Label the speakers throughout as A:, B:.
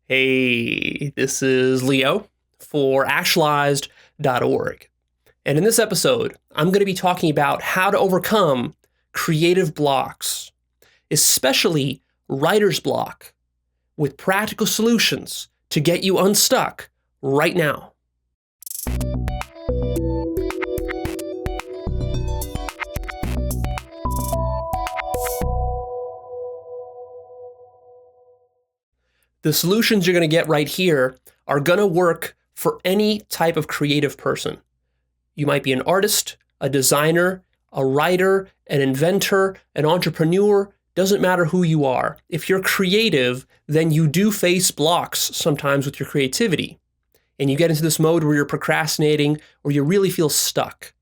A: Hey, this is Leo for Actualized.org. And in this episode, I'm going to be talking about how to overcome creative blocks, especially writer's block, with practical solutions to get you unstuck right now. The solutions you're going to get right here are going to work for any type of creative person. You might be an artist, a designer, a writer, an inventor, an entrepreneur. Doesn't matter who you are. If you're creative, then you do face blocks sometimes with your creativity. And you get into this mode where you're procrastinating or you really feel stuck.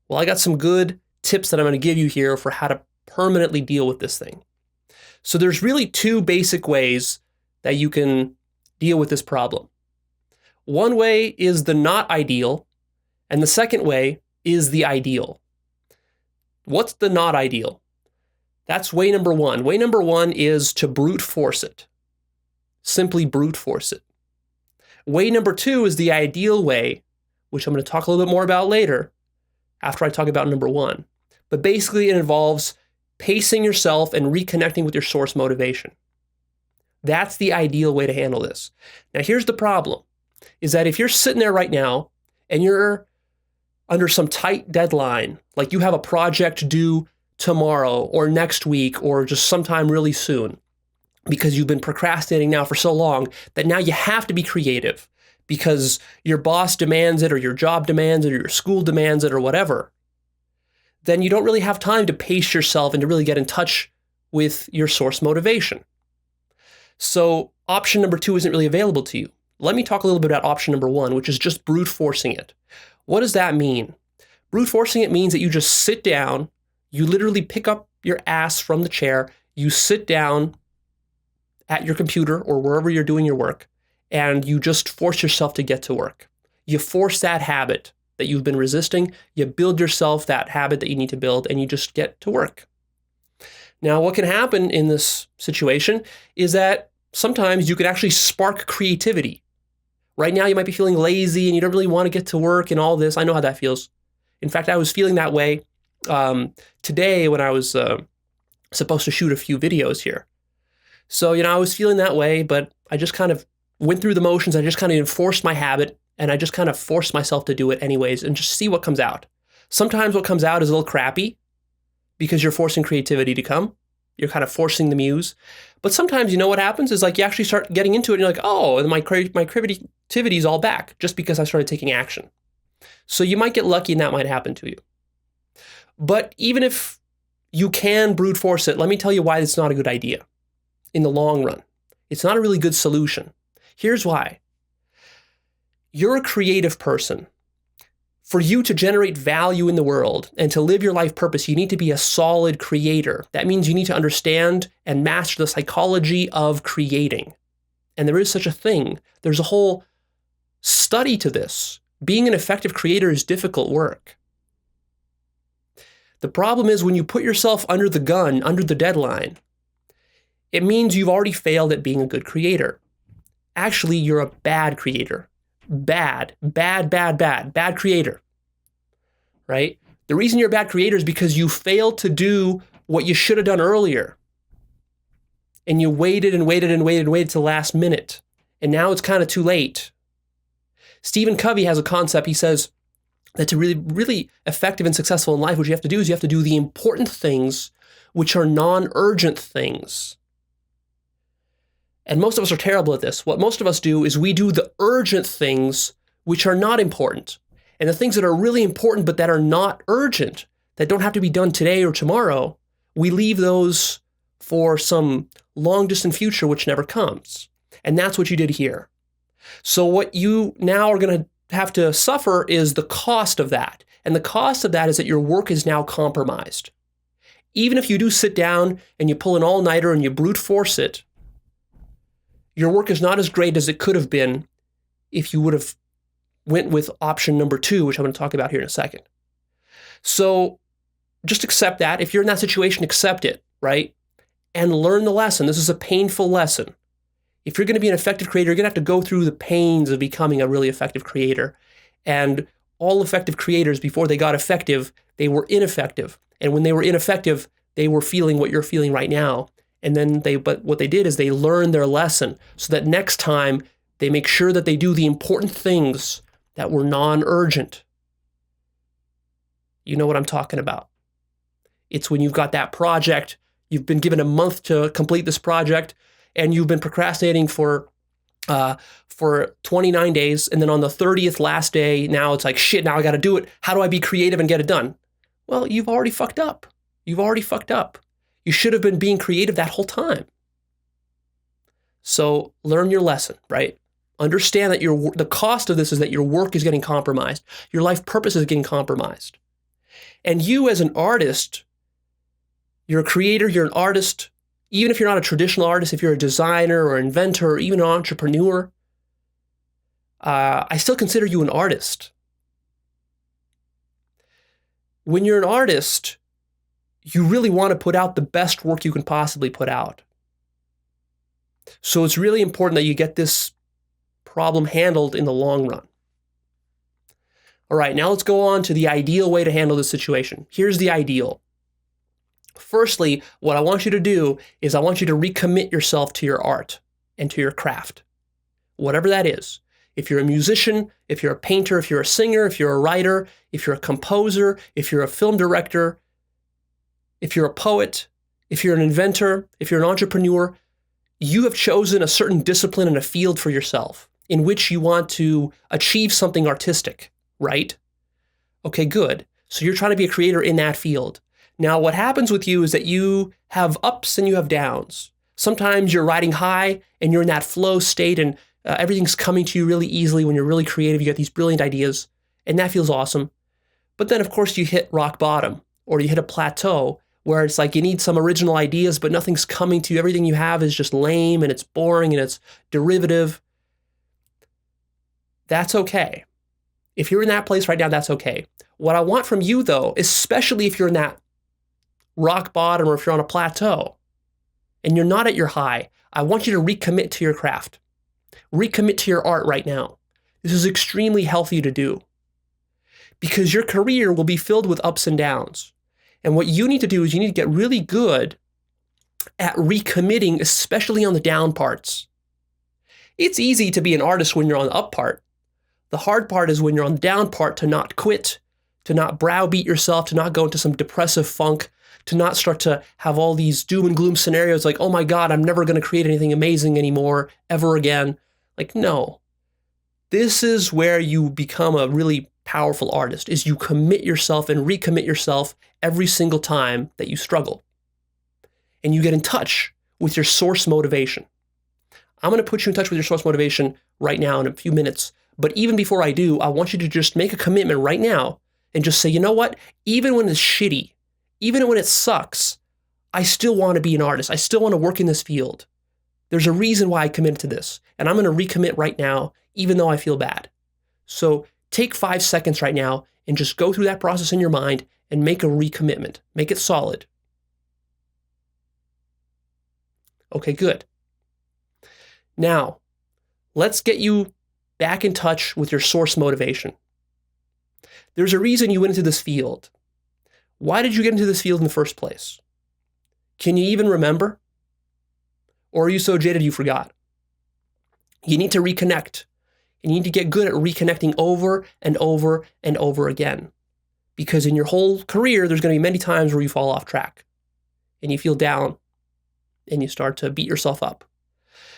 A: Well, I got some good tips that I'm going to give you here for how to permanently deal with this thing. So there's really two basic ways that you can deal with this problem. One way is the not ideal, and the second way is the ideal. What's the not ideal? That's way number one. Way number one is to brute force it. Simply brute force it. Way number two is the ideal way, which I'm going to talk a little bit more about later after I talk about number one. But basically it involves pacing yourself and reconnecting with your source motivation. That's the ideal way to handle this. Now, here's the problem, is that if you're sitting there right now and you're under some tight deadline, like you have a project due tomorrow or next week or just sometime really soon, because you've been procrastinating now for so long that now you have to be creative because your boss demands it or your job demands it or your school demands it or whatever, then you don't really have time to pace yourself and to really get in touch with your source motivation. So option number two isn't really available to you. Let me talk a little bit about option number one, which is just brute forcing it. What does that mean? Brute forcing it means that you just sit down, you literally pick up your ass from the chair, you sit down at your computer or wherever you're doing your work, and you just force yourself to get to work. You force that habit that you've been resisting, you build yourself that habit that you need to build, and you just get to work. Now, what can happen in this situation is that sometimes you could actually spark creativity. Right now, you might be feeling lazy and you don't really want to get to work and all this. I know how that feels. In fact, I was feeling that way today when I was supposed to shoot a few videos here. So, I was feeling that way, but I just kind of went through the motions. I just kind of enforced my habit and I just kind of forced myself to do it anyways and just see what comes out. Sometimes what comes out is a little crappy because you're forcing creativity to come. You're kind of forcing the muse. But sometimes, what happens is like you actually start getting into it and you're like, oh, and my creativity is all back just because I started taking action. So you might get lucky and that might happen to you. But even if you can brute force it, let me tell you why it's not a good idea in the long run. It's not a really good solution. Here's why. You're a creative person. For you to generate value in the world and to live your life purpose, you need to be a solid creator. That means you need to understand and master the psychology of creating. And there is such a thing. There's a whole study to this. Being an effective creator is difficult work. The problem is when you put yourself under the gun, under the deadline, it means you've already failed at being a good creator. Actually, you're a bad creator. Bad creator, right? The reason you're a bad creator is because you failed to do what you should have done earlier. And you waited till the last minute. And now it's kind of too late. Stephen Covey has a concept. He says that to really effective and successful in life, what you have to do is you have to do the important things, which are non-urgent things. And most of us are terrible at this. What most of us do is we do the urgent things which are not important. And the things that are really important but that are not urgent, that don't have to be done today or tomorrow, we leave those for some long distant future which never comes. And that's what you did here. So what you now are going to have to suffer is the cost of that. And the cost of that is that your work is now compromised. Even if you do sit down and you pull an all-nighter and you brute force it, your work is not as great as it could have been if you would have went with option number two, which I'm going to talk about here in a second. So just accept that. If you're in that situation, accept it, right? And learn the lesson. This is a painful lesson. If you're going to be an effective creator, you're going to have to go through the pains of becoming a really effective creator. And all effective creators, before they got effective, they were ineffective. And when they were ineffective, they were feeling what you're feeling right now. And then but what they did is they learned their lesson so that next time they make sure that they do the important things that were non-urgent. You know what I'm talking about. It's when you've got that project, you've been given a month to complete this project, and you've been procrastinating for 29 days, and then on the 30th last day, now it's like, shit, now I got to do it. How do I be creative and get it done? Well, you've already fucked up. You've already fucked up. You should have been being creative that whole time. So learn your lesson, right? Understand that the cost of this is that your work is getting compromised. Your life purpose is getting compromised. And you as an artist, you're a creator, you're an artist. Even if you're not a traditional artist, if you're a designer or inventor or even an entrepreneur, I still consider you an artist. When you're an artist, you really want to put out the best work you can possibly put out. So it's really important that you get this problem handled in the long run. All right, now let's go on to the ideal way to handle this situation. Here's the ideal. Firstly, what I want you to do is I want you to recommit yourself to your art and to your craft, whatever that is. If you're a musician, if you're a painter, if you're a singer, if you're a writer, if you're a composer, if you're a film director, if you're a poet, if you're an inventor, if you're an entrepreneur, you have chosen a certain discipline and a field for yourself in which you want to achieve something artistic, right? Okay, good. So you're trying to be a creator in that field. Now, what happens with you is that you have ups and you have downs. Sometimes you're riding high and you're in that flow state and everything's coming to you really easily when you're really creative. You get these brilliant ideas and that feels awesome. But then, of course, you hit rock bottom or you hit a plateau where it's like you need some original ideas, but nothing's coming to you. Everything you have is just lame and it's boring and it's derivative. That's okay. If you're in that place right now, that's okay. What I want from you, though, especially if you're in that rock bottom or if you're on a plateau and you're not at your high, I want you to recommit to your craft. Recommit to your art right now. This is extremely healthy to do because your career will be filled with ups and downs. And what you need to do is you need to get really good at recommitting, especially on the down parts. It's easy to be an artist when you're on the up part. The hard part is when you're on the down part to not quit, to not browbeat yourself, to not go into some depressive funk, to not start to have all these doom and gloom scenarios like, oh my God, I'm never going to create anything amazing anymore, ever again. Like, no. This is where you become a really powerful artist, is you commit yourself and recommit yourself every single time that you struggle. And you get in touch with your source motivation. I'm going to put you in touch with your source motivation right now in a few minutes. But even before I do, I want you to just make a commitment right now and just say, you know what? Even when it's shitty, even when it sucks, I still want to be an artist. I still want to work in this field. There's a reason why I committed to this. And I'm going to recommit right now, even though I feel bad. So take 5 seconds right now and just go through that process in your mind and make a recommitment. Make it solid. Okay, good. Now, let's get you back in touch with your source motivation. There's a reason you went into this field. Why did you get into this field in the first place? Can you even remember? Or are you so jaded you forgot? You need to reconnect. You need to get good at reconnecting over and over and over again. Because in your whole career, there's going to be many times where you fall off track and you feel down and you start to beat yourself up.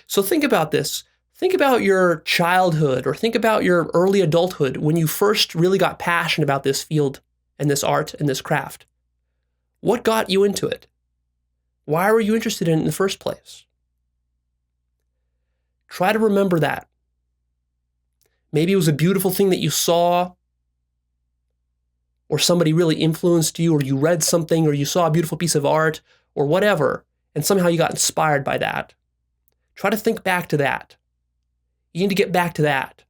A: So think about this. Think about your childhood or think about your early adulthood when you first really got passionate about this field and this art and this craft. What got you into it? Why were you interested in it in the first place? Try to remember that. Maybe it was a beautiful thing that you saw, or somebody really influenced you, or you read something, or you saw a beautiful piece of art, or whatever, and somehow you got inspired by that. Try to think back to that. You need to get back to that,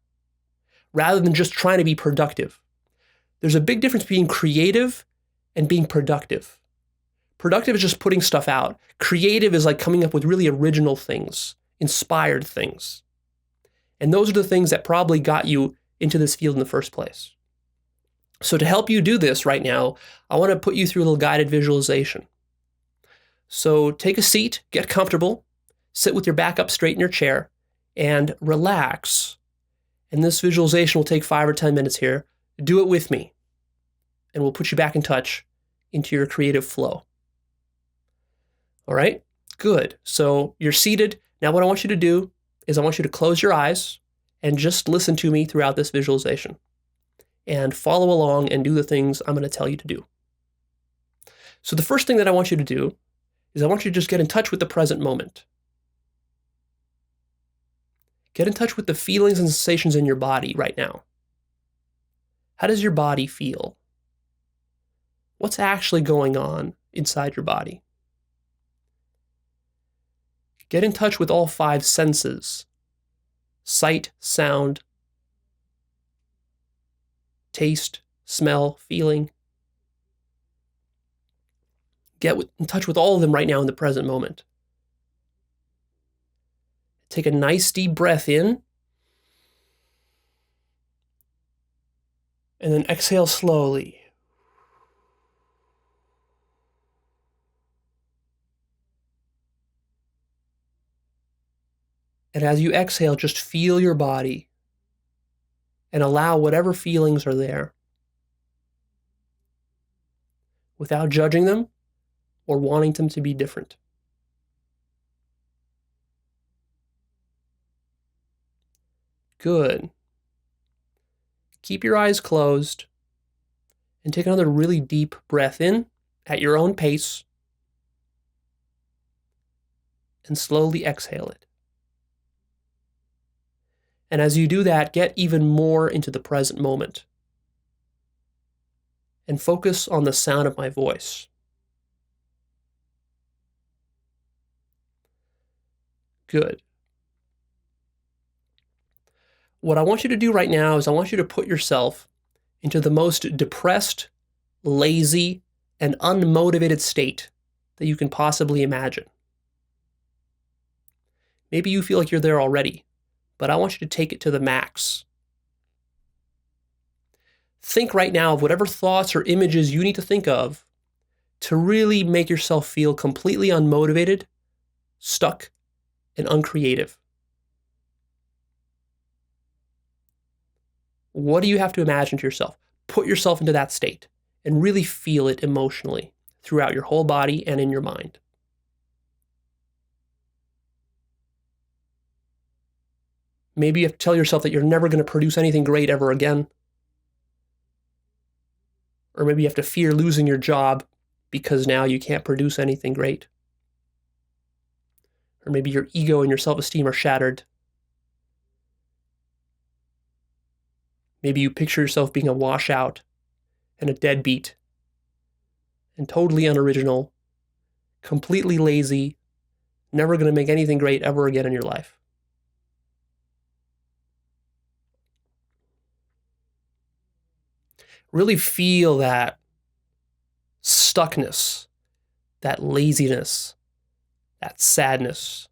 A: rather than just trying to be productive. There's a big difference between creative and being productive. Productive is just putting stuff out. Creative is like coming up with really original things, inspired things. And those are the things that probably got you into this field in the first place. So to help you do this right now, I want to put you through a little guided visualization. So take a seat, get comfortable, sit with your back up straight in your chair, and relax. And this visualization will take 5 or 10 minutes here. Do it with me, and we'll put you back in touch into your creative flow. All right? Good. So you're seated. Now what I want you to do is I want you to close your eyes and just listen to me throughout this visualization and follow along and do the things I'm going to tell you to do. So the first thing that I want you to do is I want you to just get in touch with the present moment. Get in touch with the feelings and sensations in your body right now. How does your body feel? What's actually going on inside your body? Get in touch with all 5 senses: sight, sound, taste, smell, feeling. Get in touch with all of them right now in the present moment. Take a nice deep breath in, and then exhale slowly. And as you exhale, just feel your body and allow whatever feelings are there without judging them or wanting them to be different. Good. Keep your eyes closed and take another really deep breath in at your own pace and slowly exhale it. And as you do that, get even more into the present moment and focus on the sound of my voice. Good. What I want you to do right now is I want you to put yourself into the most depressed, lazy, and unmotivated state that you can possibly imagine. Maybe you feel like you're there already, but I want you to take it to the max. Think right now of whatever thoughts or images you need to think of to really make yourself feel completely unmotivated, stuck, and uncreative. What do you have to imagine to yourself? Put yourself into that state and really feel it emotionally throughout your whole body and in your mind. Maybe you have to tell yourself that you're never going to produce anything great ever again. Or maybe you have to fear losing your job because now you can't produce anything great. Or maybe your ego and your self-esteem are shattered. Maybe you picture yourself being a washout and a deadbeat and totally unoriginal, completely lazy, never going to make anything great ever again in your life. Really feel that stuckness, that laziness, that sadness.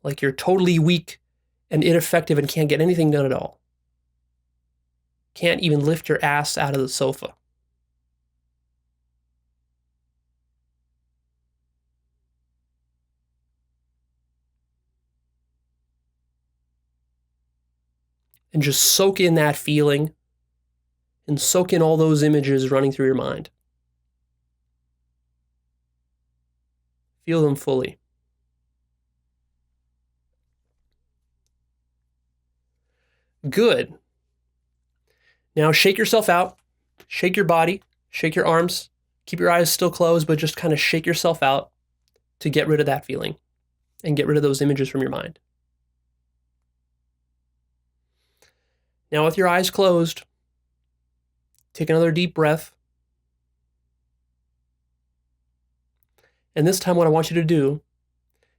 A: Like you're totally weak and ineffective and can't get anything done at all. Can't even lift your ass out of the sofa. And just soak in that feeling and soak in all those images running through your mind. Feel them fully. Good. Now shake yourself out, shake your body, shake your arms, keep your eyes still closed, but just kind of shake yourself out to get rid of that feeling and get rid of those images from your mind. Now with your eyes closed, take another deep breath. And this time what I want you to do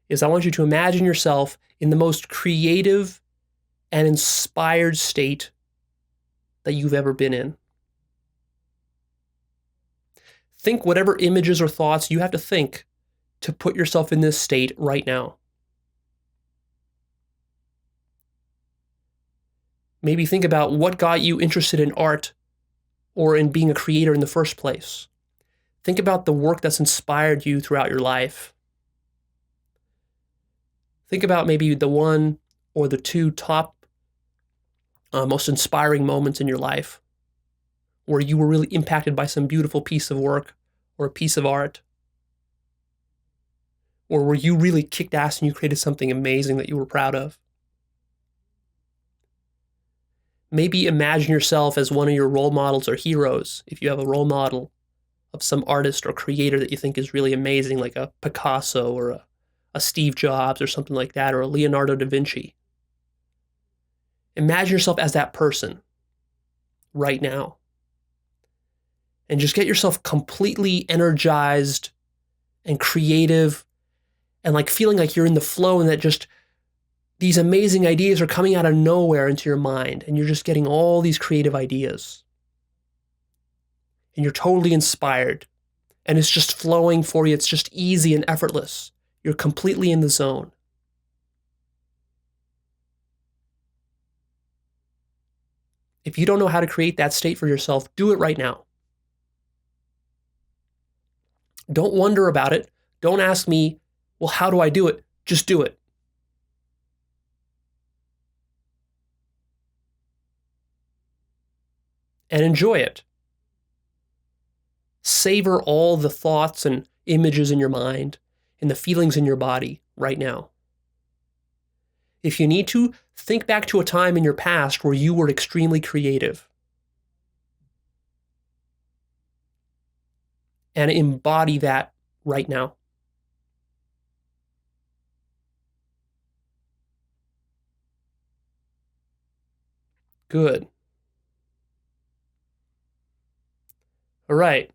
A: is I want you to imagine yourself in the most creative and inspired state that you've ever been in. Think whatever images or thoughts you have to think to put yourself in this state right now. Maybe think about what got you interested in art or in being a creator in the first place. Think about the work that's inspired you throughout your life. Think about maybe the one or the two top most inspiring moments in your life where you were really impacted by some beautiful piece of work or a piece of art, or where you really kicked ass and you created something amazing that you were proud of. Maybe imagine yourself as one of your role models or heroes. If you have a role model of some artist or creator that you think is really amazing, like a Picasso or a Steve Jobs or something like that, or a Leonardo da Vinci. Imagine yourself as that person right now. And just get yourself completely energized and creative and like feeling like you're in the flow, and that just these amazing ideas are coming out of nowhere into your mind, and you're just getting all these creative ideas. And you're totally inspired, and it's just flowing for you. It's just easy and effortless. You're completely in the zone. If you don't know how to create that state for yourself, do it right now. Don't wonder about it. Don't ask me, well, how do I do it? Just do it. And enjoy it. Savor all the thoughts and images in your mind and the feelings in your body right now. If you need to, think back to a time in your past where you were extremely creative. And embody that right now. Good. All right.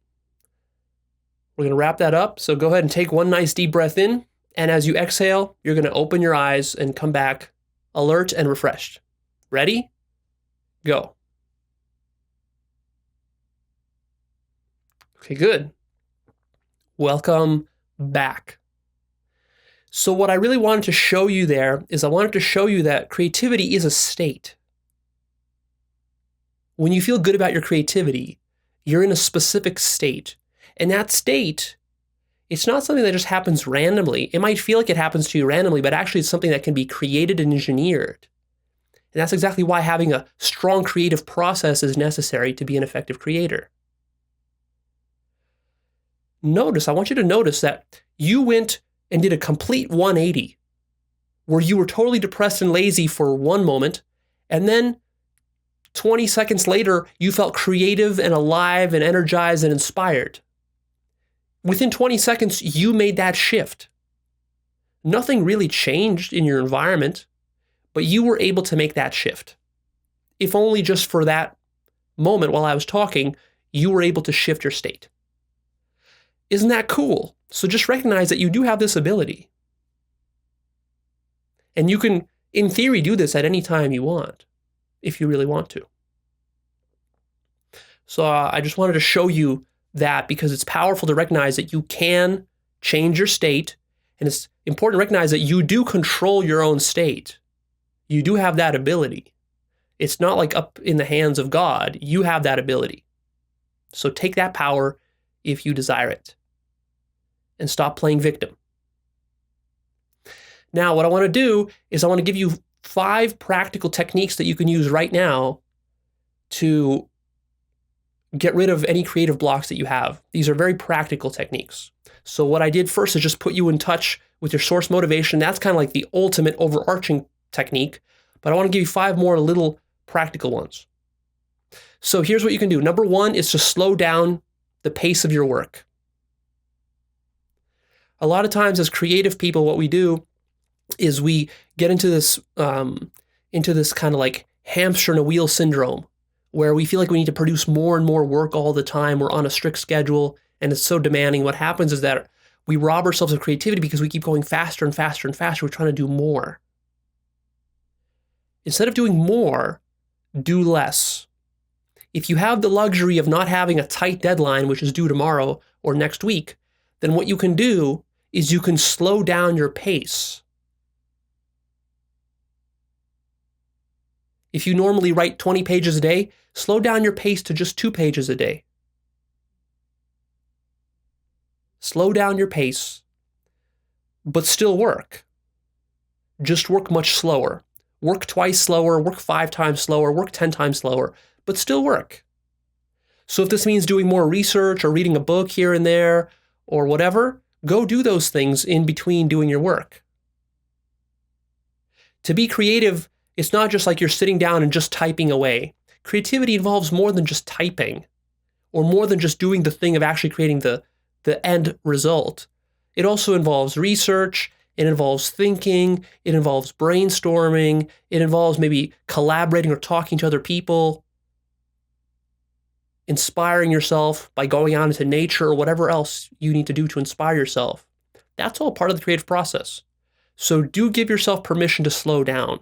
A: We're going to wrap that up. So go ahead and take one nice deep breath in. And as you exhale, you're going to open your eyes and come back alert and refreshed. Ready? Go. Okay, good. Welcome back. So what I really wanted to show you there is I wanted to show you that creativity is a state. When you feel good about your creativity, you're in a specific state. And that state, it's not something that just happens randomly. It might feel like it happens to you randomly, but actually it's something that can be created and engineered. And that's exactly why having a strong creative process is necessary to be an effective creator. I want you to notice that you went and did a complete 180, where you were totally depressed and lazy for one moment, and then 20 seconds later, you felt creative and alive and energized and inspired. Within 20 seconds, you made that shift. Nothing really changed in your environment, but you were able to make that shift. If only just for that moment while I was talking, you were able to shift your state. Isn't that cool? So just recognize that you do have this ability. And you can, in theory, do this at any time you want, if you really want to. So I just wanted to show you that because it's powerful to recognize that you can change your state, and it's important to recognize that you do control your own state. You do have that ability. It's not like up in the hands of God. You have that ability. So take that power if you desire it, and stop playing victim. Now, what I want to do is I want to give you 5 practical techniques that you can use right now to get rid of any creative blocks that you have. These are very practical techniques. So what I did first is just put you in touch with your source motivation. That's kind of like the ultimate overarching technique, but I want to give you 5 more little practical ones. So here's what you can do. Number 1 is to slow down the pace of your work. A lot of times as creative people, what we do is we get into this kind of like hamster in a wheel syndrome, where we feel like we need to produce more and more work all the time. We're on a strict schedule and it's so demanding. What happens is that we rob ourselves of creativity because we keep going faster and faster and faster. We're trying to do more. Instead of doing more, do less. If you have the luxury of not having a tight deadline, which is due tomorrow or next week, then what you can do is you can slow down your pace. If you normally write 20 pages a day, slow down your pace to just 2 pages a day. Slow down your pace, but still work. Just work much slower. Work twice slower, work 5 times slower, work 10 times slower, but still work. So if this means doing more research or reading a book here and there or whatever, go do those things in between doing your work. To be creative, it's not just like you're sitting down and just typing away. Creativity involves more than just typing or more than just doing the thing of actually creating the end result. It also involves research, it involves thinking, it involves brainstorming, it involves maybe collaborating or talking to other people, inspiring yourself by going out into nature or whatever else you need to do to inspire yourself. That's all part of the creative process. So do give yourself permission to slow down.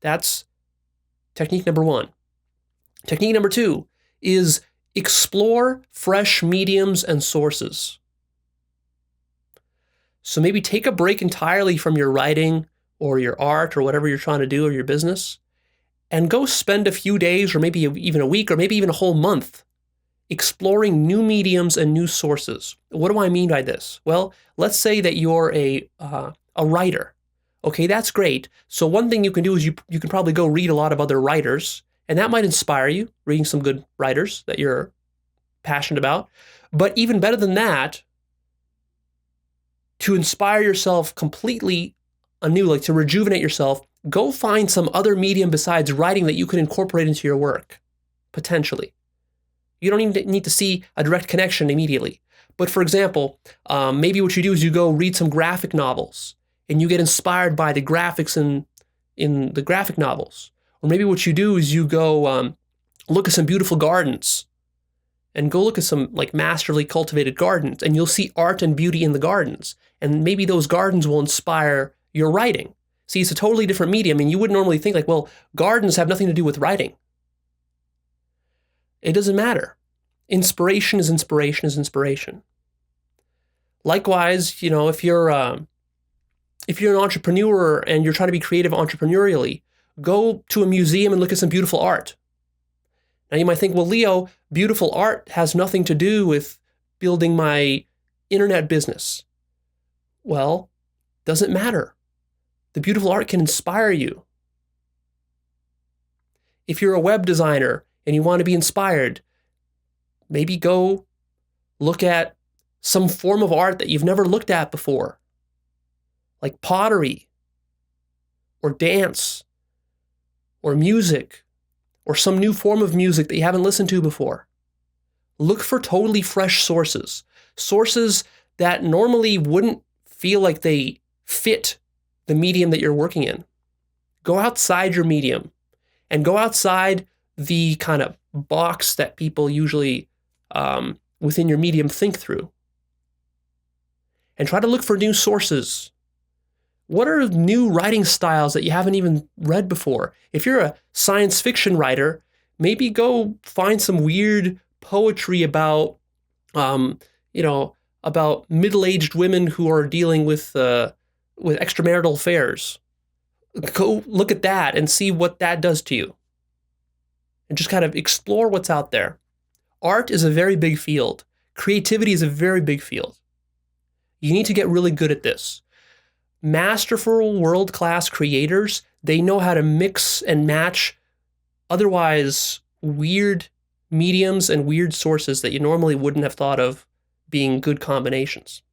A: That's technique number 1. Technique number 2 is explore fresh mediums and sources. So maybe take a break entirely from your writing or your art or whatever you're trying to do or your business, and go spend a few days or maybe even a week or maybe even a whole month exploring new mediums and new sources. What do I mean by this? Well, let's say that you're a writer. Okay, that's great. So one thing you can do is you can probably go read a lot of other writers, and that might inspire you, reading some good writers that you're passionate about. But even better than that, to inspire yourself completely anew, like to rejuvenate yourself, go find some other medium besides writing that you can incorporate into your work, potentially. You don't even need to see a direct connection immediately. But for example, maybe what you do is you go read some graphic novels and you get inspired by the graphics in the graphic novels. Or maybe what you do is you go look at some beautiful gardens and go look at some like masterfully cultivated gardens, and you'll see art and beauty in the gardens. And maybe those gardens will inspire your writing. See, it's a totally different medium, and you wouldn't normally think like, well, gardens have nothing to do with writing. It doesn't matter. Inspiration is inspiration is inspiration. Likewise, if you're an entrepreneur and you're trying to be creative entrepreneurially, go to a museum and look at some beautiful art. Now you might think, well, Leo, beautiful art has nothing to do with building my internet business. Well, doesn't matter. The beautiful art can inspire you. If you're a web designer and you want to be inspired, maybe go look at some form of art that you've never looked at before, like pottery or dance or music or some new form of music that you haven't listened to before. Look for totally fresh sources that normally wouldn't feel like they fit the medium that you're working in. Go outside your medium and go outside the kind of box that people usually within your medium think through. And try to look for new sources. What are new writing styles that you haven't even read before? If you're a science fiction writer, maybe go find some weird poetry about, about middle-aged women who are dealing with extramarital affairs. Go look at that and see what that does to you. And just kind of explore what's out there. Art is a very big field. Creativity is a very big field. You need to get really good at this. Masterful, world-class creators, they know how to mix and match otherwise weird mediums and weird sources that you normally wouldn't have thought of being good combinations.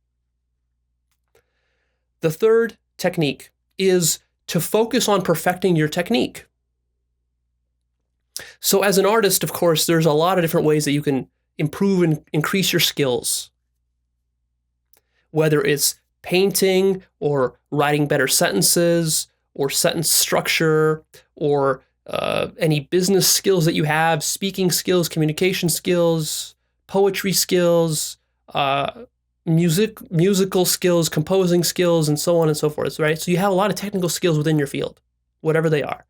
A: The third technique is to focus on perfecting your technique. So as an artist, of course, there's a lot of different ways that you can improve and increase your skills. Whether it's painting or writing better sentences or sentence structure or any business skills that you have, speaking skills, communication skills, poetry skills, musical skills, composing skills, and so on and so forth, right? So you have a lot of technical skills within your field, whatever they are.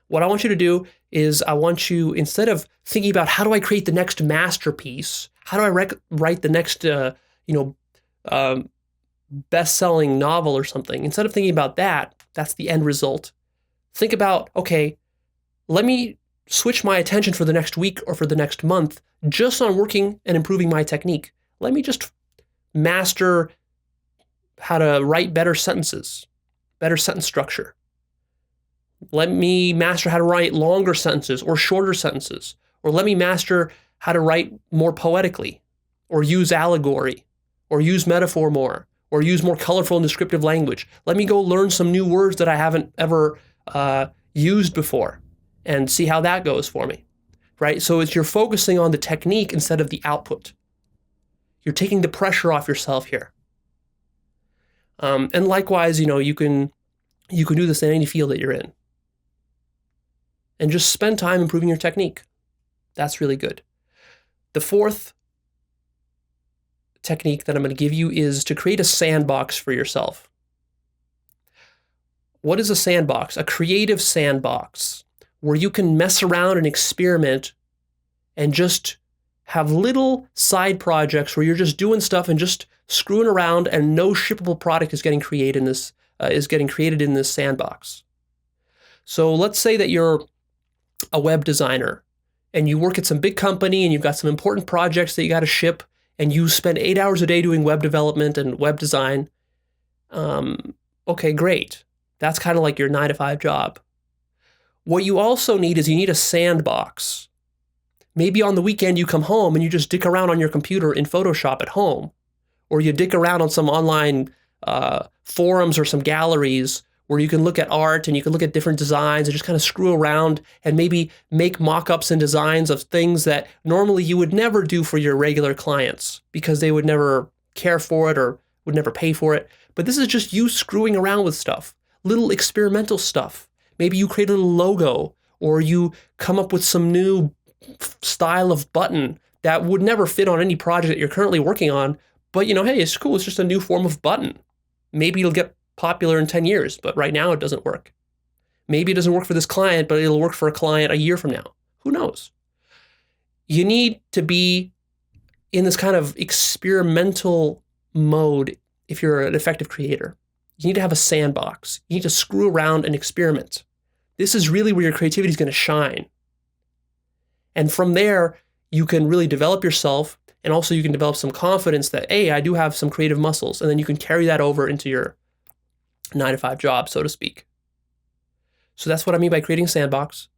A: What I want you to do is I want you, instead of thinking about how do I create the next masterpiece, how do I write the next, best-selling novel or something, instead of thinking about that, that's the end result. Think about, okay, let me switch my attention for the next week or for the next month just on working and improving my technique. Let me just master how to write better sentences, better sentence structure. Let me master how to write longer sentences or shorter sentences. Or let me master how to write more poetically, or use allegory, or use metaphor more, or use more colorful and descriptive language. Let me go learn some new words that I haven't ever used before and see how that goes for me, right? So you're focusing on the technique instead of the output. You're taking the pressure off yourself here. And likewise, you can do this in any field that you're in. And just spend time improving your technique. That's really good. The fourth technique that I'm going to give you is to create a sandbox for yourself. What is a sandbox? A creative sandbox where you can mess around and experiment and just have little side projects where you're just doing stuff and just screwing around, and no shippable product is getting created in this sandbox. So let's say that you're a web designer and you work at some big company and you've got some important projects that you got to ship, and you spend 8 hours a day doing web development and web design. Okay, great. That's kind of like your 9-to-5 job. What you also need is you need a sandbox. Maybe on the weekend you come home and you just dick around on your computer in Photoshop at home, or you dick around on some online forums or some galleries where you can look at art and you can look at different designs and just kind of screw around and maybe make mock-ups and designs of things that normally you would never do for your regular clients because they would never care for it or would never pay for it. But this is just you screwing around with stuff, little experimental stuff. Maybe you create a little logo, or you come up with some new style of button that would never fit on any project that you're currently working on. But hey, it's cool. It's just a new form of button. Maybe it'll get popular in 10 years, but right now it doesn't work. Maybe it doesn't work for this client, but it'll work for a client a year from now. Who knows? You need to be in this kind of experimental mode if you're an effective creator. You need to have a sandbox. You need to screw around and experiment. This is really where your creativity is going to shine. And from there, you can really develop yourself, and also you can develop some confidence that, hey, I do have some creative muscles, and then you can carry that over into your 9-to-5 job, so to speak. So that's what I mean by creating a sandbox.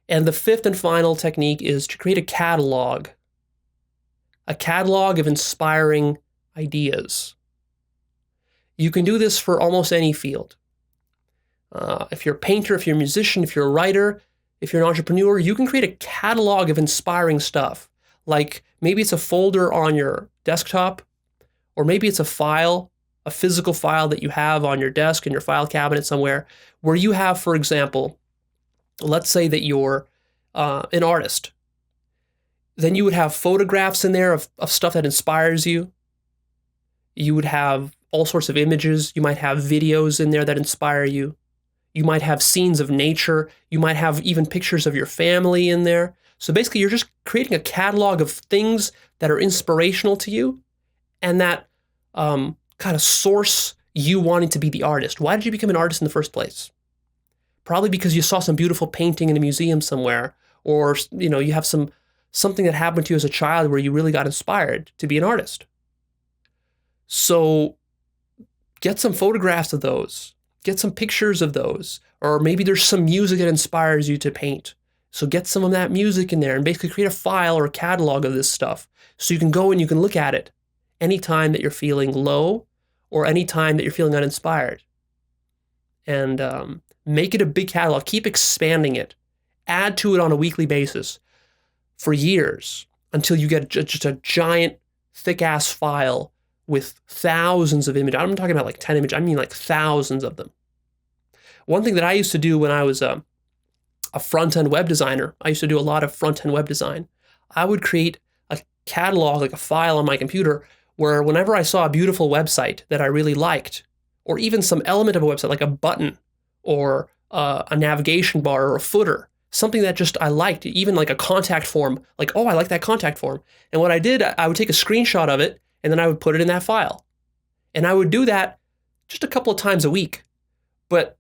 A: And the fifth and final technique is to create a catalog of inspiring ideas. You can do this for almost any field. If you're a painter, if you're a musician, if you're a writer, if you're an entrepreneur, you can create a catalog of inspiring stuff. Like maybe it's a folder on your desktop, or maybe it's a file, a physical file that you have on your desk in your file cabinet somewhere, where you have, for example, let's say that you're an artist. Then you would have photographs in there of stuff that inspires you. You would have all sorts of images. You might have videos in there that inspire you. You might have scenes of nature. You might have even pictures of your family in there. So basically, you're just creating a catalog of things that are inspirational to you and that kind of source you wanting to be the artist. Why did you become an artist in the first place? Probably because you saw some beautiful painting in a museum somewhere, or you have something that happened to you as a child where you really got inspired to be an artist. So get some photographs of those, get some pictures of those, or maybe there's some music that inspires you to paint. So get some of that music in there and basically create a file or a catalog of this stuff so you can go and you can look at it anytime that you're feeling low or anytime that you're feeling uninspired. And make it a big catalog. Keep expanding it. Add to it on a weekly basis for years until you get just a giant, thick-ass file with thousands of images. I'm not talking about like 10 images. I mean like thousands of them. One thing that I used to do when I was a front-end web designer, I used to do a lot of front-end web design. I would create a catalog, like a file on my computer, where whenever I saw a beautiful website that I really liked, or even some element of a website, like a button or a navigation bar or a footer, something that just I liked, even like a contact form, like, oh, I like that contact form. And what I did, I would take a screenshot of it, and then I would put it in that file. And I would do that just a couple of times a week. But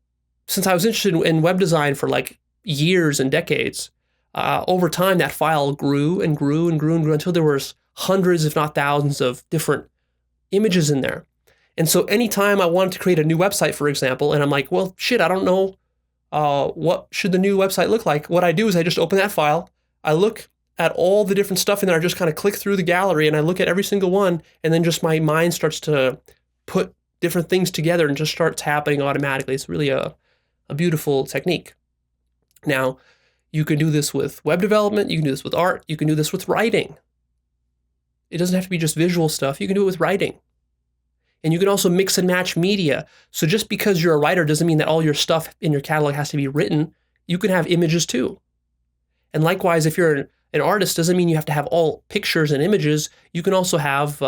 A: since I was interested in web design for like years and decades, over time that file grew and grew and grew and grew until there was hundreds, if not thousands, of different images in there. And so anytime I wanted to create a new website, for example, and I'm like, well, shit, I don't know what should the new website look like? What I do is I just open that file, I look at all the different stuff in there, I just kind of click through the gallery and I look at every single one, and then just my mind starts to put different things together and just starts happening automatically. It's really a beautiful technique. Now, you can do this with web development, you can do this with art, you can do this with writing. It doesn't have to be just visual stuff, you can do it with writing. And you can also mix and match media. So just because you're a writer doesn't mean that all your stuff in your catalog has to be written. You can have images too. And likewise, if you're an artist, doesn't mean you have to have all pictures and images. You can also have,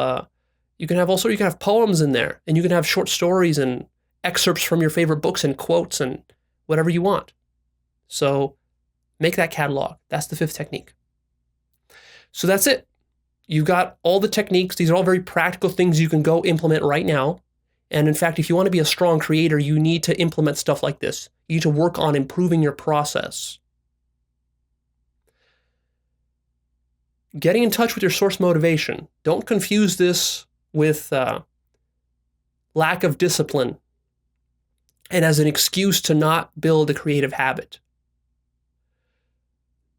A: you can have poems in there, and you can have short stories and excerpts from your favorite books and quotes and whatever you want. So make that catalog. That's the 5th technique. So that's it. You've got all the techniques. These are all very practical things you can go implement right now. And in fact, if you want to be a strong creator, you need to implement stuff like this. You need to work on improving your process. Getting in touch with your source motivation. Don't confuse this with lack of discipline and as an excuse to not build a creative habit.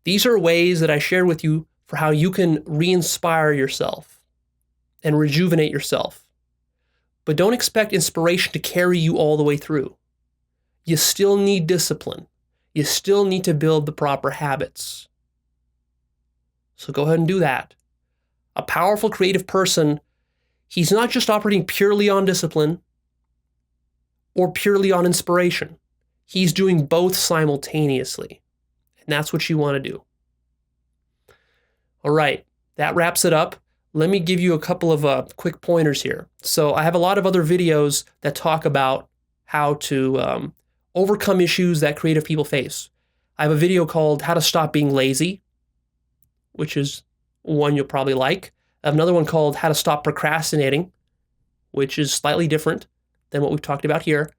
A: These are ways that I shared with you for how you can re-inspire yourself and rejuvenate yourself. But don't expect inspiration to carry you all the way through. You still need discipline. You still need to build the proper habits. So go ahead and do that. A powerful creative person, he's not just operating purely on discipline or purely on inspiration. He's doing both simultaneously. And that's what you want to do. All right, that wraps it up. Let me give you a couple of quick pointers here. So I have a lot of other videos that talk about how to overcome issues that creative people face. I have a video called How to Stop Being Lazy, which is one you'll probably like. I have another one called How to Stop Procrastinating, which is slightly different than what we've talked about here.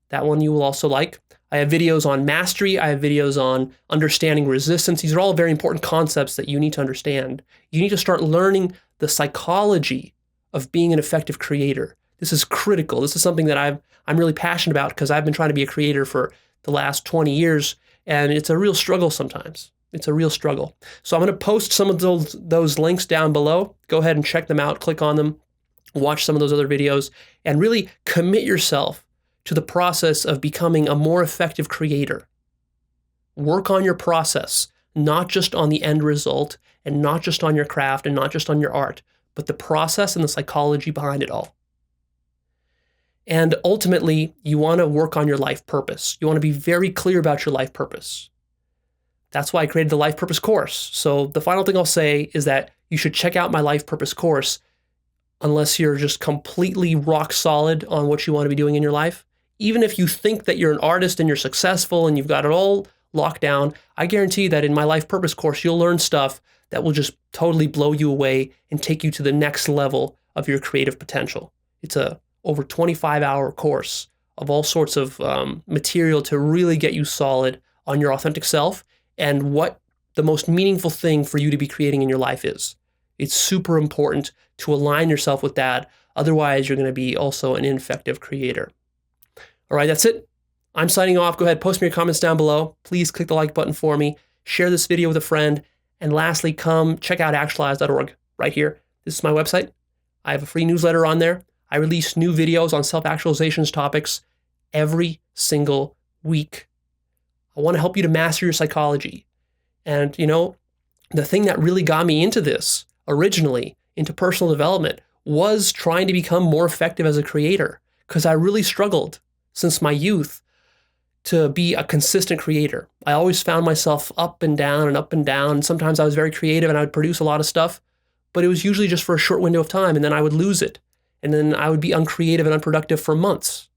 A: That one you will also like. I have videos on mastery. I have videos on understanding resistance. These are all very important concepts that you need to understand. You need to start learning the psychology of being an effective creator. This is critical. This is something that I'm really passionate about because I've been trying to be a creator for the last 20 years, and it's a real struggle sometimes. It's a real struggle. So I'm going to post some of those links down below. Go ahead and check them out, click on them, watch some of those other videos, and really commit yourself to the process of becoming a more effective creator. Work on your process, not just on the end result, and not just on your craft, and not just on your art, but the process and the psychology behind it all. And ultimately, you want to work on your life purpose. You want to be very clear about your life purpose. That's why I created the Life Purpose course. So the final thing I'll say is that you should check out my Life Purpose course unless you're just completely rock solid on what you want to be doing in your life. Even if you think that you're an artist and you're successful and you've got it all locked down, I guarantee that in my Life Purpose course, you'll learn stuff that will just totally blow you away and take you to the next level of your creative potential. It's a over 25-hour course of all sorts of material to really get you solid on your authentic self and what the most meaningful thing for you to be creating in your life is. It's super important to align yourself with that. Otherwise, you're going to be also an ineffective creator. All right, that's it. I'm signing off. Go ahead, post me your comments down below. Please click the like button for me. Share this video with a friend. And lastly, come check out Actualized.org right here. This is my website. I have a free newsletter on there. I release new videos on self-actualizations topics every single week. I want to help you to master your psychology. And, you know, the thing that really got me into this originally, into personal development, was trying to become more effective as a creator, because I really struggled since my youth to be a consistent creator. I always found myself up and down and up and down. Sometimes I was very creative and I would produce a lot of stuff, but it was usually just for a short window of time, and then I would lose it. And then I would be uncreative and unproductive for months.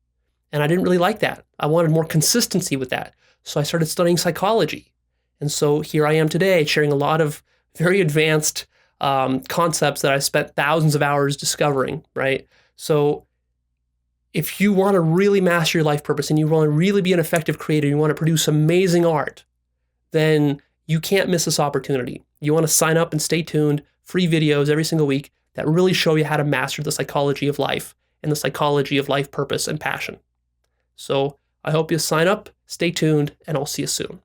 A: And I didn't really like that. I wanted more consistency with that. So I started studying psychology. And so here I am today, sharing a lot of very advanced concepts that I spent thousands of hours discovering, right? So if you want to really master your life purpose and you want to really be an effective creator, you want to produce amazing art, then you can't miss this opportunity. You want to sign up and stay tuned. Free videos every single week that really show you how to master the psychology of life and the psychology of life purpose and passion. So I hope you sign up, stay tuned, and I'll see you soon.